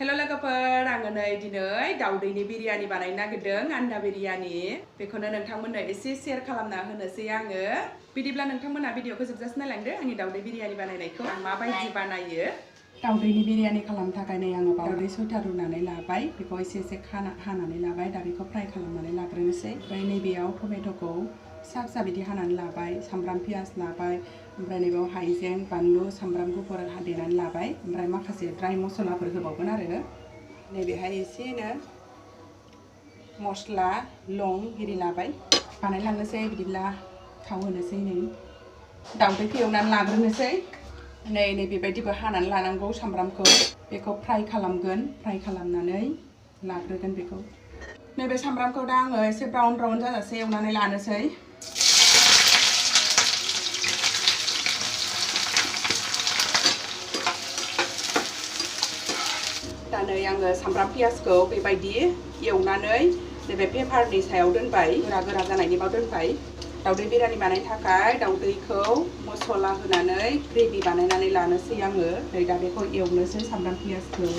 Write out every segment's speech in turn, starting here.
Hello लोगोफोर आङो नै दिनै दाउदैनि बिरियानि बानायनो नागिरदों आन्दा बिरियानि बेखौनो नोंथांमोननो एसे शेयार खालामना होनोसै आङो बिदिब्ला नोंथांमोना भिडिअखौ जोबजासिम नायलांदो आंनि दाउदै बिरियानि बानायनायखौ आं माबायदि बानायो दाउदैनि बिरियानि खालामनो थाखाय नै आङो दाउदै सयथा रुनानै लाबाय बेखौ एसे हानानै लाबाय दा बेखौ फ्राय खालामनानै लाग्रोनोसै ओमफ्राय नैबेयाव टमेट'खौ फिसा फिसा बिदि हानानै लाबाय सामब्राम पियाज लाबाय ओमफ्राय नैबेयाव हाइजें बानलु सामब्राम गुफुर देनानै लाबाय ओमफ्राय माखासे ड्राइ मसलाफोर होबावगोन आरो नैबेहाय एसेनो मस्ला लं एरि लाबाय बानायलांनोसै बिदिब्ला थाव होनोसै नै दाउदैखौ एवनानै लाग्रोनोसै नै बेबायदिबो हानानै लानांगौ सामब्रामखौ बेखौ फ्राय खालामगोन फ्राय खालामनानै लाग्रोगोन बेखौ नैबे सामब्रामखौ दा आङो एसे ब्राउन जाजासे एवनानै लानोसै दा नै आङो सामब्राम पियाजखौ बेबायदि एवनानै नैबे पेपारनि सायाव दोनबाय गोरा जानायनि बाव दोनबाय दाउदै बिरियानि बानायनो थाखाय दाउदैखौ मसला होनानै ग्रेभि बानायनानै लानोसै आङो नै दा बेखौ एवनोसै सामब्राम पियाजखौ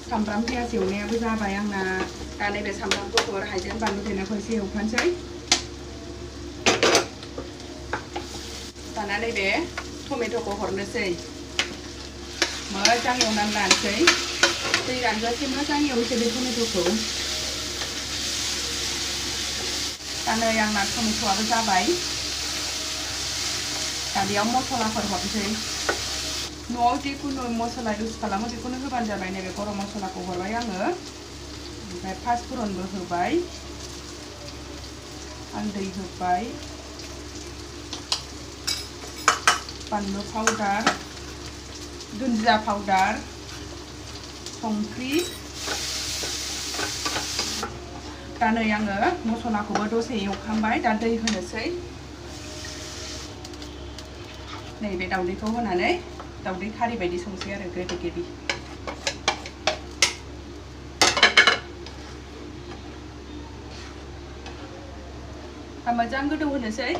सामब्राम पियाज एवनायाबो जाबाय आंना दा नैबे सामब्राम गुफुर हाइजें बानलु देनायखौ एसे एवफानोसै दाना नैबे टमेट'खौ हरनोसै मोजां एवनानै लानोसै दै रानजासे मोजां एवनोसै बे टमेट'खौ दा नै आंना टमेट'आबो जाबाय दा बेयाव मसलाफोर हरनोसै न'आव जिखुनु मसला इउज खालामो बेखौनो होबानो जाबाय नैबे गरम मसलाखौ हरबाय आङो ओमफ्राय पाँचफोरनबो होबाय हालदै होबाय बानलु पाउडार दुन्दिया पाउडार संख्रि दा नै आङो मसलाखौबो दसे एवखांबाय दा दै होनोसै नैबे दाउदैखौ होनानै दाउदै खारि बायदि संसै आरो ग्रेभि दा मोजां गोदौ होनोसै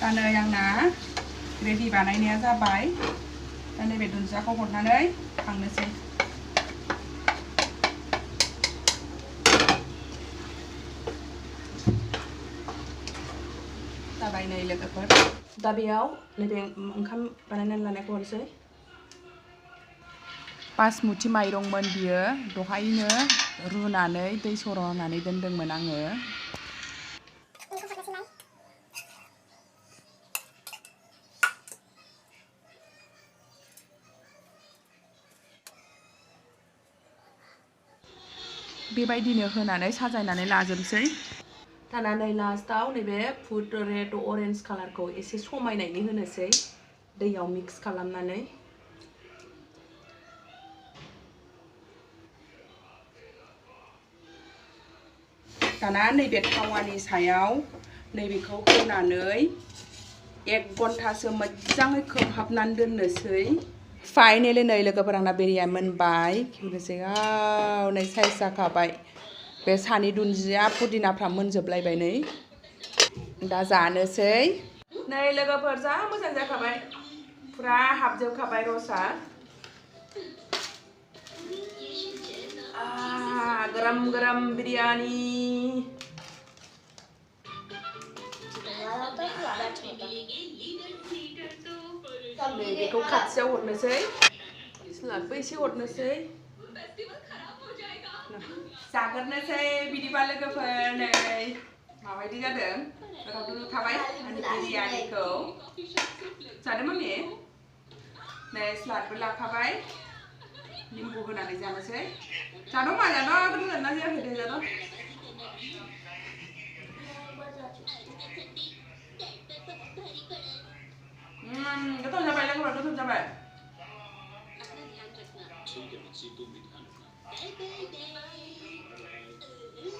दा नै आंना ग्रेभि बानायनाया जाबाय दा नैबे दुन्दियाखौ हरनानै खांनोसै जाबाय नै लोगोफोर दा बेयाव नैबे ओंखाम बानायनानै लानायखौ हरसै बासमुथि माइरंमोन बियो दहायनो रुनानै दै सर' होनानै दोनदोंमोन आङो बेबायदिनो होनानै साजायनानै लाजोबसै दाना नै लास्टाव नैबे फुड रेड अरेन्ज कालारखौ एसे समायनायनि होनोसै दैयाव मिक्स खालामनानै दाना नैबे थावानि सायाव नैबेखौ होनानै 1 घन्टासो मोजाङै खोबहाबनानै दोननोसै फाइनेलि नै लोगोफोर आंना बिरियानि मोनबाय खेवनोसै नै साइज जाखाबाय बे सानि दुन्दिया पुदिनाफ्रा मोनजोबलायबाय नै दा जानोसै नै लोगोफोर जा मोजां जाखाबाय फुरा हाबजोबखाबाय रसा गरम बिरियानि बेखौ खाथियाव हरनोसै स्लादबो एसे हरनोसै जागोरनोसै बिदिबा लोगोफोर नै माबायदि जादों गोथावथ' नुखाबाय आंनि बिरियानिखौ जादों मामि नै स्लादबो लाखाबाय निम्बु होनानै जानोसै जादों मा जादों गोथाव जादोंना जायाखै दे जादों गोथाव जाबाय लोगोफोर गोथाव जाबाय